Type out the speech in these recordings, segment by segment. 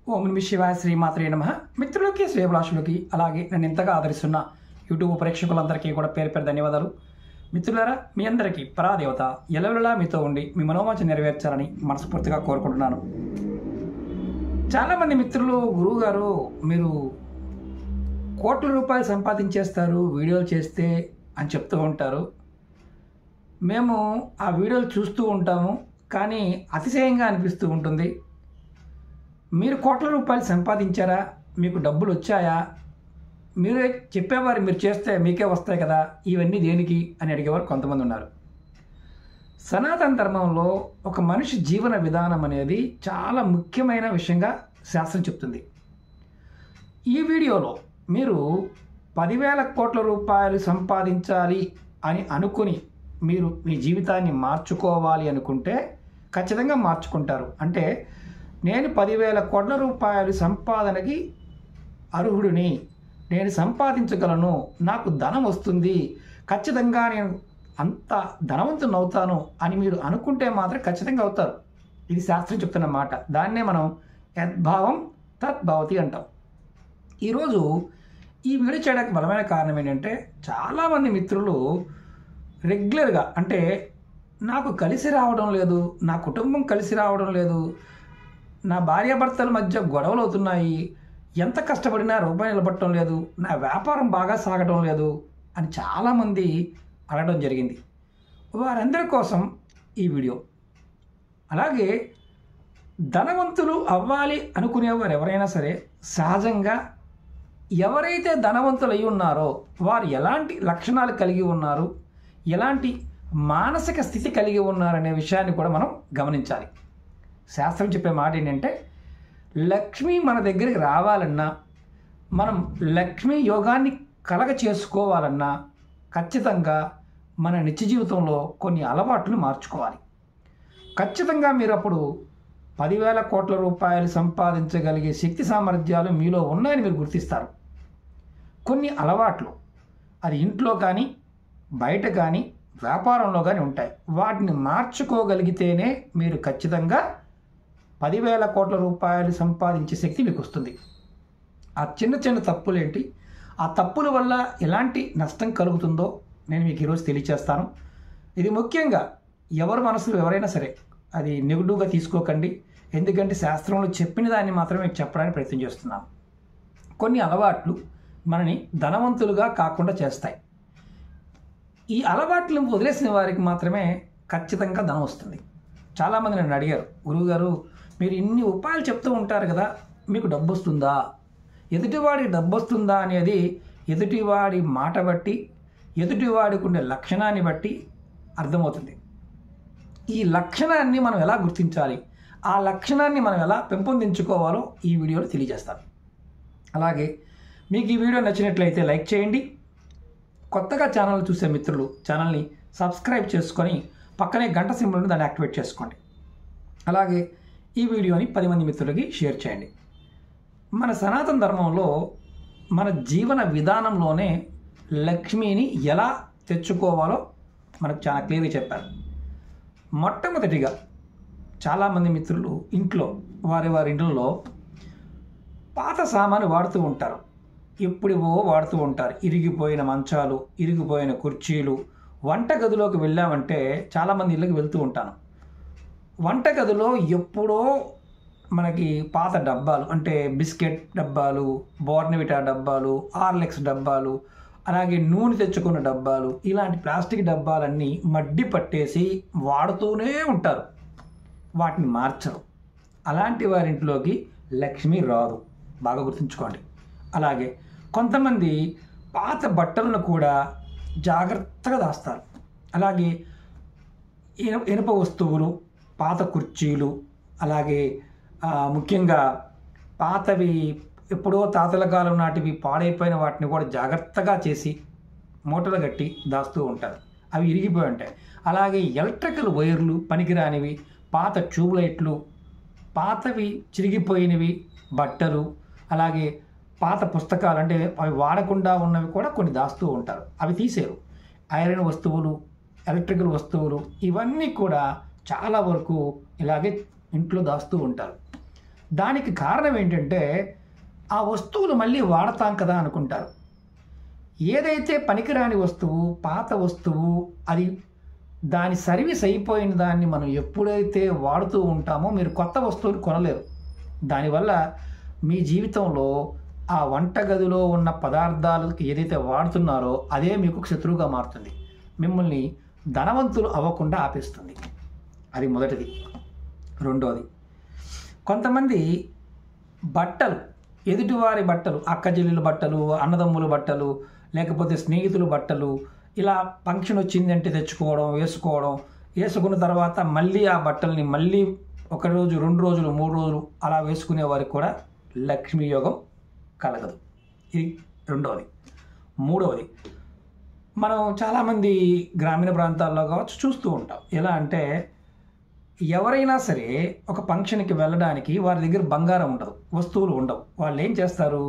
ఓం నమః శివాయ శ్రీమాత్రే నమః. మిత్రులకి శ్రేయభిలాషులకి అలాగే నన్ను ఎంతగా ఆదరిస్తున్న యూట్యూబ్ ప్రేక్షకులందరికీ కూడా పేరు పేరు ధన్యవాదాలు. మిత్రులారా, మీ అందరికీ పరాదేవత ఎల్లవెల్లలా మీతో ఉండి మీ మనోవాంఛ నెరవేర్చాలని మనస్ఫూర్తిగా కోరుకుంటున్నాను. చాలామంది మిత్రులు, గురువుగారు మీరు కోట్ల రూపాయలు సంపాదించేస్తారు వీడియోలు చేస్తే అని చెప్తూ ఉంటారు. మేము ఆ వీడియోలు చూస్తూ ఉంటాము, కానీ అతిశయంగా అనిపిస్తూ ఉంటుంది. మీరు కోట్ల రూపాయలు సంపాదించారా? మీకు డబ్బులు వచ్చాయా? మీరే చెప్పేవారు, మీరు చేస్తే మీకే వస్తాయి కదా, ఇవన్నీ దేనికి అని అడిగేవారు కొంతమంది ఉన్నారు. సనాతన ధర్మంలో ఒక మనిషి జీవన విధానం అనేది చాలా ముఖ్యమైన విషయంగా శాస్త్రం చెప్తుంది. ఈ వీడియోలో మీరు 10,000 కోట్ల రూపాయలు సంపాదించాలి అని అనుకుని మీరు మీ జీవితాన్ని మార్చుకోవాలి అనుకుంటే ఖచ్చితంగా మార్చుకుంటారు. అంటే నేను 10,000 కోట్ల రూపాయలు సంపాదనకి అర్హుడిని, నేను సంపాదించగలను, నాకు ధనం వస్తుంది, ఖచ్చితంగా నేను అంత ధనవంతుని అవుతాను అని మీరు అనుకుంటే మాత్రం ఖచ్చితంగా అవుతారు. ఇది శాస్త్రం చెప్తున్న మాట. దాన్నే మనం యద్భావం తద్భవతి అంటాం. ఈరోజు ఈ వీడియో చేయడానికి బలమైన కారణం ఏంటంటే, చాలామంది మిత్రులు రెగ్యులర్గా అంటే నాకు కలిసి రావడం లేదు, నా కుటుంబం కలిసి రావడం లేదు, నా భార్యాభర్తల మధ్య గొడవలు అవుతున్నాయి, ఎంత కష్టపడినా రూపాయి నిలబడటం లేదు, నా వ్యాపారం బాగా సాగడం లేదు అని చాలామంది అడగడం జరిగింది. వారందరి కోసం ఈ వీడియో. అలాగే ధనవంతులు అవ్వాలి అనుకునేవారు ఎవరైనా సరే సహజంగా ఎవరైతే ధనవంతులు అయి ఉన్నారో వారు ఎలాంటి లక్షణాలు కలిగి ఉన్నారు, ఎలాంటి మానసిక స్థితి కలిగి ఉన్నారనే విషయాన్ని కూడా మనం గమనించాలి. శాస్త్రం చెప్పే మాట ఏంటంటే, లక్ష్మి మన దగ్గరికి రావాలన్నా, మనం లక్ష్మీ యోగాన్ని కలగ చేసుకోవాలన్నా ఖచ్చితంగా మన నిత్య జీవితంలో కొన్ని అలవాట్లు మార్చుకోవాలి. ఖచ్చితంగా మీరు అప్పుడు 10,000 కోట్ల రూపాయలు సంపాదించగలిగే శక్తి సామర్థ్యాలు మీలో ఉన్నాయని మీరు గుర్తిస్తారు. కొన్ని అలవాట్లు అది ఇంట్లో కానీ బయట కానీ వ్యాపారంలో కానీ ఉంటాయి. వాటిని మార్చుకోగలిగితేనే మీరు ఖచ్చితంగా 10,000 కోట్ల రూపాయలు సంపాదించే శక్తి మీకు వస్తుంది. ఆ చిన్న చిన్న తప్పులేంటి, ఆ తప్పుల వల్ల ఎలాంటి నష్టం కలుగుతుందో నేను మీకు ఈరోజు తెలియచేస్తాను. ఇది ముఖ్యంగా ఎవరి మనసులో ఎవరైనా సరే అది నెగిటివ్గా తీసుకోకండి. ఎందుకంటే శాస్త్రంలో చెప్పిన దాన్ని మాత్రమే మీకు చెప్పడానికి ప్రయత్నం చేస్తున్నాను. కొన్ని అలవాట్లు మనని ధనవంతులుగా కాకుండా చేస్తాయి. ఈ అలవాట్లను వదిలేసిన వారికి మాత్రమే ఖచ్చితంగా ధనం వస్తుంది. చాలామంది నన్ను అడిగారు, గురువుగారు మీరు ఇన్ని ఉపాయాలు చెప్తూ ఉంటారు కదా, మీకు డబ్బు వస్తుందా? ఎదుటివాడికి డబ్బు వస్తుందా అనేది ఎదుటివాడి మాట బట్టి, ఎదుటివాడికి ఉండే లక్షణాన్ని బట్టి అర్థమవుతుంది. ఈ లక్షణాన్ని మనం ఎలా గుర్తించాలి, ఆ లక్షణాన్ని మనం ఎలా పెంపొందించుకోవాలో ఈ వీడియోలో తెలియజేస్తాను. అలాగే మీకు ఈ వీడియో నచ్చినట్లయితే లైక్ చేయండి. కొత్తగా ఛానల్ చూసే మిత్రులు ఛానల్ని సబ్స్క్రైబ్ చేసుకొని పక్కనే గంట సింబల్ని దాన్ని యాక్టివేట్ చేసుకోండి. అలాగే ఈ వీడియోని 10 మంది మిత్రులకి షేర్ చేయండి. మన సనాతన ధర్మంలో మన జీవన విధానంలోనే లక్ష్మిని ఎలా తెచ్చుకోవాలో మనకు చాలా క్లియర్గా చెప్పారు. మొట్టమొదటిగా చాలామంది మిత్రులు ఇంట్లో వారి ఇంట్లో పాత సామాను వాడుతూ ఉంటారు. ఎప్పుడివో వాడుతూ ఉంటారు. ఇరిగిపోయిన మంచాలు, ఇరిగిపోయిన కుర్చీలు. వంటగదిలోకి వెళ్ళామంటే చాలామంది ఇళ్ళకి వెళ్తూ ఉంటాను. వంటగదిలో ఎప్పుడో మనకి పాత డబ్బాలు అంటే బిస్కెట్ డబ్బాలు, బోర్నవిటా డబ్బాలు, హార్లిక్స్ డబ్బాలు, అలాగే నూనె తెచ్చుకున్న డబ్బాలు, ఇలాంటి ప్లాస్టిక్ డబ్బాలన్నీ మడ్డి పట్టేసి వాడుతూనే ఉంటారు. వాటిని మార్చరు. అలాంటి వారింట్లోకి లక్ష్మి రాదు, బాగా గుర్తుంచుకోండి. అలాగే కొంతమంది పాత బట్టలను కూడా జాగ్రత్తగా దాస్తారు. అలాగే ఇనుప వస్తువులు, పాత కుర్చీలు, అలాగే ముఖ్యంగా పాతవి ఎప్పుడో తాతల కాలం నాటివి పాడైపోయిన వాటిని కూడా జాగ్రత్తగా చేసి మూటలు కట్టి దాస్తూ ఉంటారు. అవి ఇరిగిపోయి ఉంటాయి. అలాగే ఎలక్ట్రికల్ వైర్లు, పనికిరానివి, పాత ట్యూబ్లైట్లు, పాతవి చిరిగిపోయినవి బట్టలు, అలాగే పాత పుస్తకాలు అంటే అవి వాడకుండా ఉన్నవి కూడా కొన్ని దాస్తూ ఉంటారు. అవి తీసేరు. ఐరన్ వస్తువులు, ఎలక్ట్రికల్ వస్తువులు, ఇవన్నీ కూడా చాలా వరకు ఇలాగే ఇంట్లో దాస్తూ ఉంటారు. దానికి కారణం ఏంటంటే ఆ వస్తువులు మళ్ళీ వాడతాం కదా అనుకుంటారు. ఏదైతే పనికిరాని వస్తువు, పాత వస్తువు, అది దాని సర్వీస్ అయిపోయిన దాన్ని మనం ఎప్పుడైతే వాడుతూ ఉంటామో మీరు కొత్త వస్తువుని కొనలేరు. దానివల్ల మీ జీవితంలో ఆ వంటగదిలో ఉన్న పదార్థాలకు ఏదైతే వాడుతున్నారో అదే మీకు శత్రువుగా మారుతుంది. మిమ్మల్ని ధనవంతులు అవ్వకుండా ఆపేస్తుంది. అది మొదటిది. రెండోది, కొంతమంది బట్టలు, ఎదుటివారి బట్టలు, అక్క చెల్లెల బట్టలు, అన్నదమ్ముల బట్టలు, లేకపోతే స్నేహితుల బట్టలు, ఇలా ఫంక్షన్ వచ్చింది అంటే తెచ్చుకోవడం, వేసుకోవడం, వేసుకున్న తర్వాత మళ్ళీ ఆ బట్టల్ని మళ్ళీ 1 రోజు, 2 రోజులు, 3 రోజులు అలా వేసుకునే వారికి కూడా లక్ష్మీ యోగం కలగదు. ఇది రెండవది. మూడవది, మనం చాలామంది గ్రామీణ ప్రాంతాల్లో కావచ్చు చూస్తూ ఉంటాం. ఎలా అంటే ఎవరైనా సరే ఒక ఫంక్షన్కి వెళ్ళడానికి వారి దగ్గర బంగారం ఉండదు, వస్తువులు ఉండవు. వాళ్ళు ఏం చేస్తారు,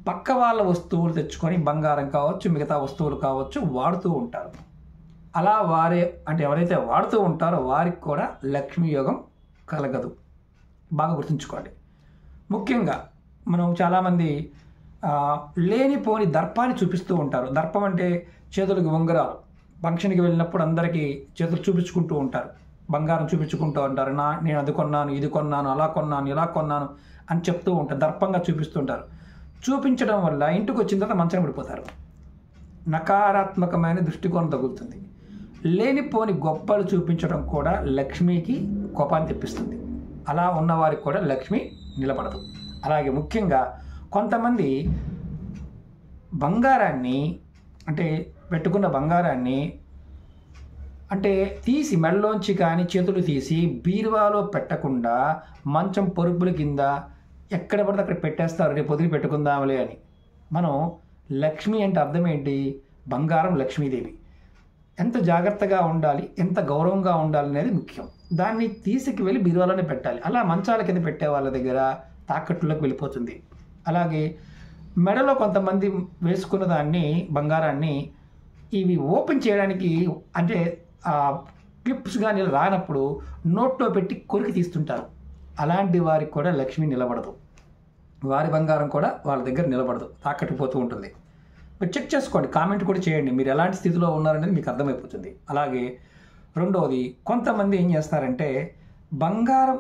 పక్క వాళ్ళ వస్తువులు తెచ్చుకొని బంగారం కావచ్చు, మిగతా వస్తువులు కావచ్చు వాడుతూ ఉంటారు. అలా ఎవరైతే వాడుతూ ఉంటారో వారికి కూడా లక్ష్మీ యోగం కలగదు. బాగా గుర్తుంచుకోండి. ముఖ్యంగా మనం చాలామంది లేనిపోని దర్పాన్ని చూపిస్తూ ఉంటారు. దర్పం అంటే చేతులకు ఉంగరాలు. ఫంక్షన్కి వెళ్ళినప్పుడు అందరికీ చేతులు చూపించుకుంటూ ఉంటారు, బంగారం చూపించుకుంటూ ఉంటారు. నేను అది కొన్నాను, ఇది కొన్నాను, అలా కొన్నాను, ఇలా కొన్నాను అని చెప్తూ ఉంటారు. దర్పంగా చూపిస్తుంటారు. చూపించడం వల్ల ఇంటికి వచ్చిన తర్వాత మంచం పడిపోతారు. నకారాత్మకమైన దృష్టికోణం తగులుతుంది. లేనిపోని గొప్పలు చూపించడం కూడా లక్ష్మికి కోపాన్ని తెప్పిస్తుంది. అలా ఉన్నవారికి కూడా లక్ష్మి నిలబడదు. అలాగే ముఖ్యంగా కొంతమంది బంగారాన్ని, అంటే పెట్టుకున్న బంగారాన్ని అంటే తీసి మెడలోంచి కానీ చేతులు తీసి బీరువాలో పెట్టకుండా మంచం పొరుపుల కింద ఎక్కడ పడితే అక్కడ పెట్టేస్తారు, రేపు పొద్దున పెట్టుకుందాంలే అని. మనం లక్ష్మి అంటే అర్థం ఏంటి? బంగారం లక్ష్మీదేవి. ఎంత జాగ్రత్తగా ఉండాలి, ఎంత గౌరవంగా ఉండాలి అనేది ముఖ్యం. దాన్ని తీసుకువెళ్ళి బీరువాలోనే పెట్టాలి. అలా మంచాల కింద పెట్టే వాళ్ళ దగ్గర తాకట్టులోకి వెళ్ళిపోతుంది. అలాగే మెడలో కొంతమంది వేసుకున్న దాన్ని, బంగారాన్ని ఇవి ఓపెన్ చేయడానికి అంటే క్లిప్స్ కానీ రానప్పుడు నోట్లో పెట్టి కొరికి తీస్తుంటారు. అలాంటి వారికి కూడా లక్ష్మి నిలబడదు. వారి బంగారం కూడా వాళ్ళ దగ్గర నిలబడదు, తాకట్టుపోతూ ఉంటుంది. మీరు చెక్ చేసుకోండి, కామెంట్ కూడా చేయండి, మీరు ఎలాంటి స్థితిలో ఉన్నారనేది మీకు అర్థమైపోతుంది. అలాగే రెండవది, కొంతమంది ఏం చేస్తారంటే బంగారం,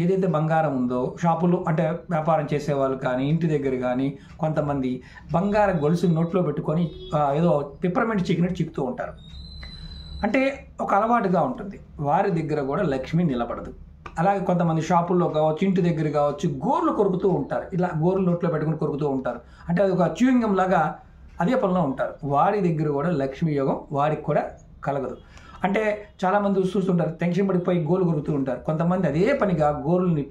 ఏదైతే బంగారం ఉందో షాపులు అంటే వ్యాపారం చేసేవాళ్ళు కానీ ఇంటి దగ్గర కానీ కొంతమంది బంగారం గొలుసు నోట్లో పెట్టుకొని ఏదో పిప్పర్మెంట్ చీకినట్టు చీకుతూ ఉంటారు. అంటే ఒక అలవాటుగా ఉంటుంది. వారి దగ్గర కూడా లక్ష్మి నిలబడదు. అలాగే కొంతమంది షాపుల్లో కావచ్చు, ఇంటి దగ్గర కావచ్చు, గోర్లు కొరుకుతూ ఉంటారు. ఇలా గోర్లు నోట్లో పెట్టుకుని కొరుకుతూ ఉంటారు. అంటే అది ఒక చ్యూయింగం లాగా అదే పనిలో ఉంటారు. వారి దగ్గర కూడా లక్ష్మీ యోగం వారికి కూడా కలగదు. అంటే చాలామంది చూస్తుంటారు, టెన్షన్ పడిపోయి గోర్లు కొరుకుతూ ఉంటారు. కొంతమంది అదే పనిగా గోర్లని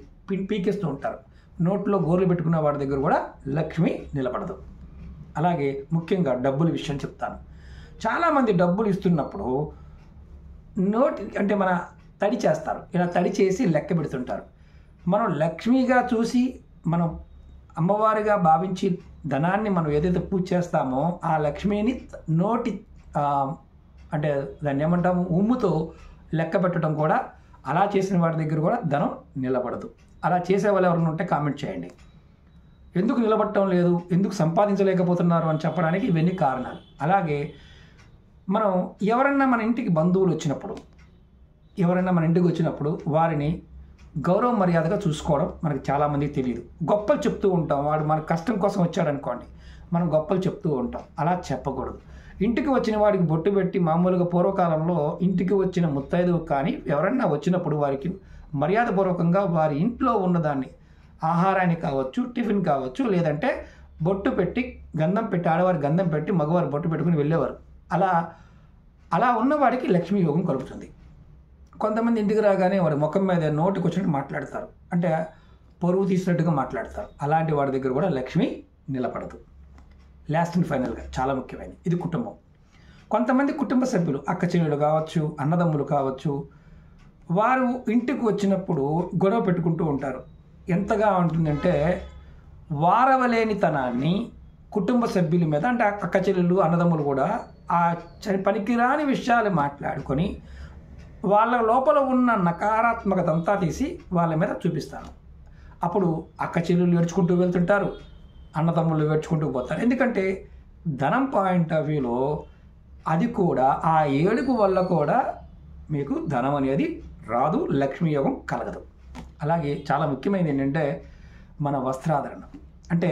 పీకేస్తూ ఉంటారు. నోట్లో గోర్లు పెట్టుకున్న వాడి దగ్గర కూడా లక్ష్మి నిలబడదు. అలాగే ముఖ్యంగా డబ్బుల విషయం చెప్తాను. చాలామంది డబ్బులు ఇస్తున్నప్పుడు అంటే మన తడి చేస్తారు. ఇలా తడి చేసి లెక్క పెడుతుంటారు. మనం లక్ష్మిగా చూసి మనం అమ్మవారిగా భావించి ధనాన్ని మనం ఏదైతే పూజ చేస్తామో ఆ లక్ష్మిని నోటి అంటే దాన్ని ఏమంటాము, ఉమ్ముతో లెక్క పెట్టడం కూడా, అలా చేసిన వాడి దగ్గర కూడా ధనం నిలబడదు. అలా చేసే వాళ్ళు ఎవరైనా ఉంటే కామెంట్ చేయండి. ఎందుకు నిలబడటం లేదు, ఎందుకు సంపాదించలేకపోతున్నారు అని చెప్పడానికి ఇవన్నీ కారణాలు. అలాగే మనం ఎవరన్నా మన ఇంటికి బంధువులు వచ్చినప్పుడు, వారిని గౌరవ మర్యాదగా చూసుకోవడం మనకు చాలామందికి తెలియదు. గొప్పలు చెప్తూ ఉంటాం. వాడు మన కష్టం కోసం వచ్చాడనుకోండి, మనం గొప్పలు చెప్తూ ఉంటాం. అలా చెప్పకూడదు. ఇంటికి వచ్చిన వాడికి బొట్టు పెట్టి, మామూలుగా పూర్వకాలంలో ఇంటికి వచ్చిన ముత్తైదువు కానీ ఎవరన్నా వచ్చినప్పుడు వారికి మర్యాదపూర్వకంగా వారి ఇంట్లో ఉన్నదాన్ని, ఆహారాన్ని కావచ్చు, టిఫిన్ కావచ్చు, లేదంటే బొట్టు పెట్టి గంధం పెట్టి, ఆడవారి గంధం పెట్టి మగవారు బొట్టు పెట్టుకుని వెళ్ళేవారు. అలా ఉన్నవాడికి లక్ష్మీ యోగం కలుగుతుంది. కొంతమంది ఇంటికి రాగానే వారి ముఖం మీద నోటికి వచ్చినట్టు మాట్లాడతారు, అంటే పరువు తీసినట్టుగా మాట్లాడతారు. అలాంటి వాడి దగ్గర కూడా లక్ష్మి నిలబడదు. లాస్ట్ అండ్ ఫైనల్గా చాలా ముఖ్యమైనది, ఇది కుటుంబం. కొంతమంది కుటుంబ సభ్యులు, అక్క చెల్లెలు కావచ్చు, అన్నదమ్ములు కావచ్చు, వారు ఇంటికి వచ్చినప్పుడు గొడవ పెట్టుకుంటూ ఉంటారు. ఎంతగా ఉంటుందంటే వారవలేనితనాన్ని కుటుంబ సభ్యుల మీద, అంటే అక్క చెల్లెలు అన్నదమ్ములు కూడా ఆ పనికిరాని విషయాలు మాట్లాడుకొని వాళ్ళ లోపల ఉన్న నకారాత్మకత అంతా తీసి వాళ్ళ మీద చూపిస్తారు. అప్పుడు అక్క చెల్లెళ్ళు ఏడ్చుకుంటూ వెళ్తుంటారు, అన్నదమ్ముళ్ళు ఏడ్చుకుంటూ పోతారు. ఎందుకంటే ధనం పాయింట్ ఆఫ్ వ్యూలో అది కూడా ఆ ఏడుపు వల్ల కూడా మీకు ధనం అనేది రాదు, లక్ష్మీ యోగం కలగదు. అలాగే చాలా ముఖ్యమైనది ఏంటంటే మన వస్త్రాధరణ. అంటే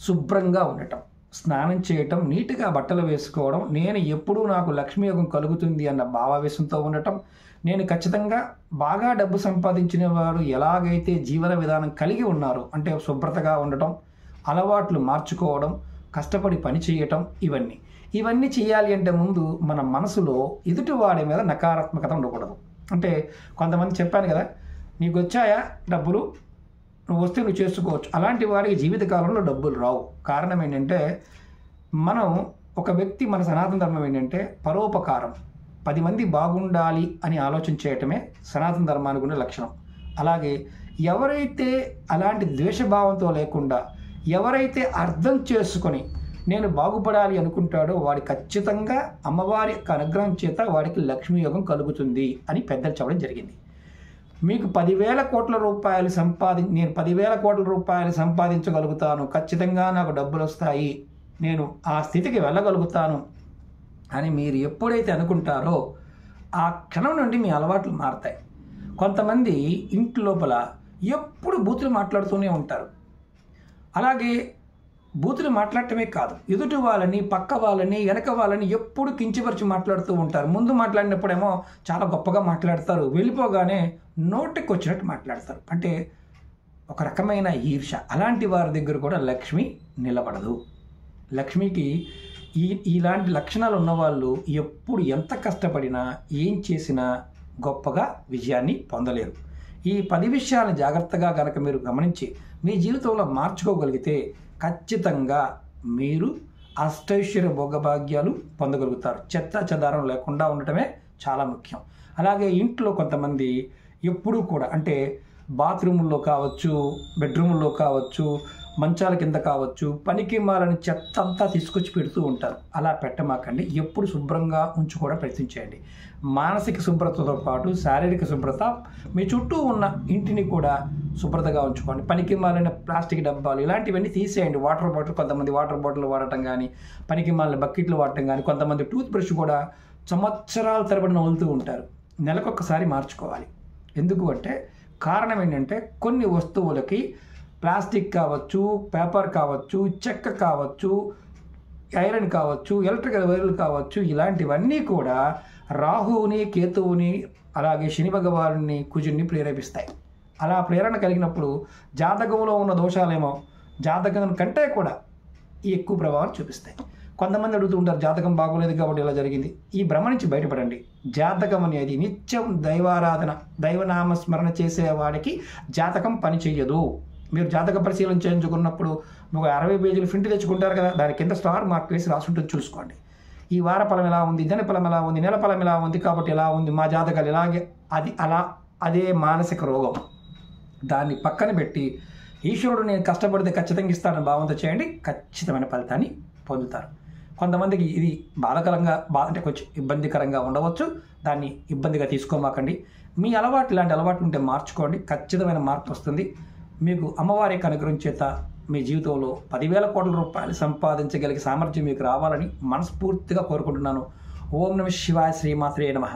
శుభ్రంగా ఉండటం, స్నానం చేయటం, నీట్గా బట్టలు వేసుకోవడం, నేను ఎప్పుడూ నాకు లక్ష్మీ యోగం కలుగుతుంది అన్న భావావేశంతో ఉండటం, నేను ఖచ్చితంగా బాగా డబ్బు సంపాదించిన వారు ఎలాగైతే జీవన విధానం కలిగి ఉన్నారో అంటే శుభ్రతగా ఉండటం, అలవాట్లు మార్చుకోవడం, కష్టపడి పని చేయటం, ఇవన్నీ చేయాలి అంటే ముందు మన మనసులో ఎదుటివాడి మీద నకారాత్మకత ఉండకూడదు. అంటే కొంతమంది చెప్పాను కదా, నీకు వచ్చాయా డబ్బులు, నువ్వు వస్తే నువ్వు చేసుకోవచ్చు, అలాంటి వాడికి జీవితకాలంలో డబ్బులు రావు. కారణం ఏంటంటే మనం ఒక వ్యక్తి, మన సనాతన ధర్మం ఏంటంటే పరోపకారం, 10 మంది బాగుండాలి అని ఆలోచన చేయటమే సనాతన ధర్మానికి ఉన్న లక్షణం. అలాగే ఎవరైతే అలాంటి ద్వేషభావంతో లేకుండా, ఎవరైతే అర్థం చేసుకొని నేను బాగుపడాలి అనుకుంటాడో వాడి ఖచ్చితంగా అమ్మవారి యొక్క అనుగ్రహం చేత వాడికి లక్ష్మీ యోగం కలుగుతుంది అని పెద్దలు చెప్పడం జరిగింది. మీకు 10,000 కోట్ల రూపాయలు నేను 10,000 కోట్ల రూపాయలు సంపాదించగలుగుతాను, ఖచ్చితంగా నాకు డబ్బులు వస్తాయి, నేను ఆ స్థితికి వెళ్ళగలుగుతాను అని మీరు ఎప్పుడైతే అనుకుంటారో ఆ క్షణం నుండి మీ అలవాట్లు మారుతాయి. కొంతమంది ఇంటి లోపల ఎప్పుడు బూతులు మాట్లాడుతూనే ఉంటారు. అలాగే బూతులు మాట్లాడటమే కాదు, ఎదుటి వాళ్ళని, పక్క వాళ్ళని, వెనక వాళ్ళని ఎప్పుడు కించపరిచి మాట్లాడుతూ ఉంటారు. ముందు మాట్లాడినప్పుడేమో చాలా గొప్పగా మాట్లాడతారు, వెళ్ళిపోగానే నోటికి వచ్చినట్టు మాట్లాడతారు. అంటే ఒక రకమైన ఈర్ష. అలాంటి వారి దగ్గర కూడా లక్ష్మి నిలబడదు. లక్ష్మికి ఇలాంటి లక్షణాలు ఉన్నవాళ్ళు ఎప్పుడు ఎంత కష్టపడినా ఏం చేసినా గొప్పగా విజయాన్ని పొందలేరు. ఈ 10 విషయాలను జాగ్రత్తగా కనుక మీరు గమనించి మీ జీవితంలో మార్చుకోగలిగితే ఖచ్చితంగా మీరు అష్టైశ్వర్య భోగభాగ్యాలు పొందగలుగుతారు. చెత్త చెదారం లేకుండా ఉండటమే చాలా ముఖ్యం. అలాగే ఇంట్లో కొంతమంది ఎప్పుడూ కూడా అంటే బాత్రూముల్లో కావచ్చు, బెడ్రూముల్లో కావచ్చు, మంచాల కింద కావచ్చు, పనికి మాలని చెత్త అంతా తీసుకొచ్చి పెడుతూ ఉంటారు. అలా పెట్టమాకండి. ఎప్పుడు శుభ్రంగా ఉంచుకోవడం ప్రయత్నించేయండి. మానసిక శుభ్రతతో పాటు శారీరక శుభ్రత, మీ చుట్టూ ఉన్న ఇంటిని కూడా శుభ్రతగా ఉంచుకోండి. పనికి మాలిన ప్లాస్టిక్ డబ్బాలు ఇలాంటివన్నీ తీసేయండి. వాటర్ బాటిల్, కొంతమంది వాటర్ బాటిల్ వాడటం కానీ, పనికి మాలిన బకెట్లు వాడటం కానీ, కొంతమంది టూత్ బ్రష్ కూడా సంవత్సరాల తరబడి నవ్వులుతూ ఉంటారు. నెలకొకసారి మార్చుకోవాలి. ఎందుకు అంటే కారణం ఏంటంటే కొన్ని వస్తువులకి ప్లాస్టిక్ కావచ్చు, పేపర్ కావచ్చు, చెక్క కావచ్చు, ఐరన్ కావచ్చు, ఎలక్ట్రికల్ వైర్లు కావచ్చు, ఇలాంటివన్నీ కూడా రాహువుని, కేతువుని, అలాగే శని భగవానుని, కుజుని ప్రేరేపిస్తాయి. అలా ప్రేరణ కలిగినప్పుడు జాతకంలో ఉన్న దోషాలేమో జాతకం కంటే కూడా ఎక్కువ ప్రభావం చూపిస్తాయి. కొంతమంది అడుగుతూ ఉంటారు, జాతకం బాగోలేదు కాబట్టి ఇలా జరిగింది. ఈ భ్రమ నుంచి బయటపడండి. జాతకం అనేది నిత్యం దైవారాధన, దైవనామస్మరణ చేసేవాడికి జాతకం పని చెయ్యదు. మీరు జాతక పరిశీలన చేయించుకున్నప్పుడు ఒక 60 పేజీలు ప్రింట్ తెచ్చుకుంటారు కదా, దాని కింద స్టార్ మార్క్ వేసి రాసుంటుంది, చూసుకోండి. ఈ వార ఫలం ఎలా ఉంది, దిన ఫలం ఎలా ఉంది, నెల ఫలం ఎలా ఉంది, కాబట్టి ఎలా ఉంది, మా జాతకాలు ఇలాగే, అదే మానసిక రోగం. దాన్ని పక్కన పెట్టి ఈశ్వరుడు నేను కష్టపడితే ఖచ్చితంగా ఇస్తానని భావంతో చేయండి, ఖచ్చితమైన ఫలితాన్ని పొందుతారు. కొంతమందికి ఇది బాధకరంగా అంటే కొంచెం ఇబ్బందికరంగా ఉండవచ్చు, దాన్ని ఇబ్బందిగా తీసుకోమాకండి. మీ అలవాటు ఇలాంటి అలవాట్లు ఉంటే మార్చుకోండి, ఖచ్చితమైన మార్పు వస్తుంది. మీకు అమ్మవారి యొక్క అనుగ్రహం చేత మీ జీవితంలో 10,000 కోట్ల రూపాయలు సంపాదించగలిగే సామర్థ్యం మీకు రావాలని మనస్ఫూర్తిగా కోరుకుంటున్నాను. ఓం నమః శివాయ. శ్రీమాత్రే నమః.